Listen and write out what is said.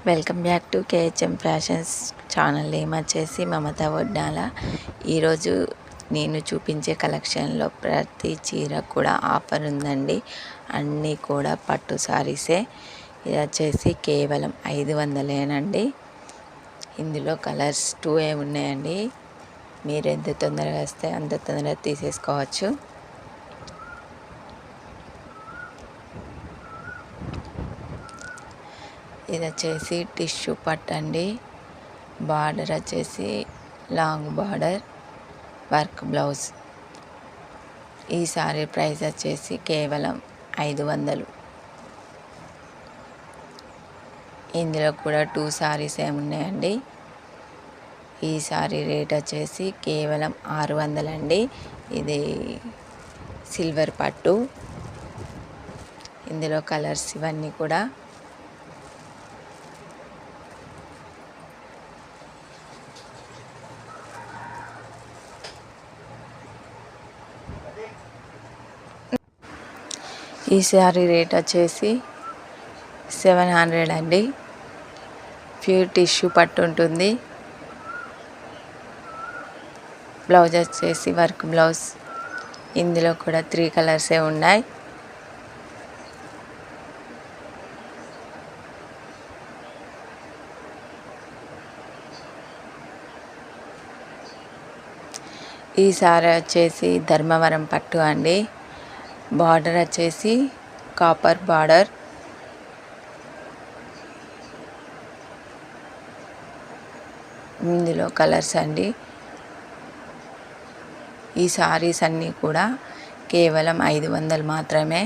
Welcome back to KHM fashions channel. Name వచ్చేసి మమత వడ్డాల. ఈరోజు నేను చూపించే కలెక్షన్లో ప్రతి చీర కూడా ఆఫర్ ఉందండి. అన్నీ కూడా పట్టు సారీసే. ఇది వచ్చేసి కేవలం 500 ఇందులో కలర్స్ 2 ఉన్నాయండి. మీరు ఎంత తొందరగా వస్తే అంత తొందరగా తీసేసుకోవచ్చు. ఇది వచ్చేసి టిష్యూ పట్టు అండి. బార్డర్ వచ్చేసి లాంగ్ బార్డర్, వర్క్ బ్లౌజ్. ఈ సారీ ప్రైస్ వచ్చేసి కేవలం 500. ఇందులో కూడా 2 సారీస్ ఉన్నాయండి. ఈ సారీ రేట్ వచ్చేసి కేవలం 600 అండి. ఇది సిల్వర్ పట్టు. ఇందులో కలర్స్ ఇవన్నీ కూడా ఈ శారీ రేట్ వచ్చేసి 700 అండి. ప్యూర్ టిష్యూ పట్టు ఉంటుంది. బ్లౌజ్ వచ్చేసి వర్క్ బ్లౌజ్. ఇందులో కూడా 3 కలర్సే ఉన్నాయి. ఈ సారీ వచ్చేసి ధర్మవరం పట్టు అండి. బార్డర్ వచ్చేసి కాపర్ బార్డర్. ఇందులో కలర్స్ అండి. ఈ సారీస్ అన్నీ కూడా కేవలం 500 మాత్రమే.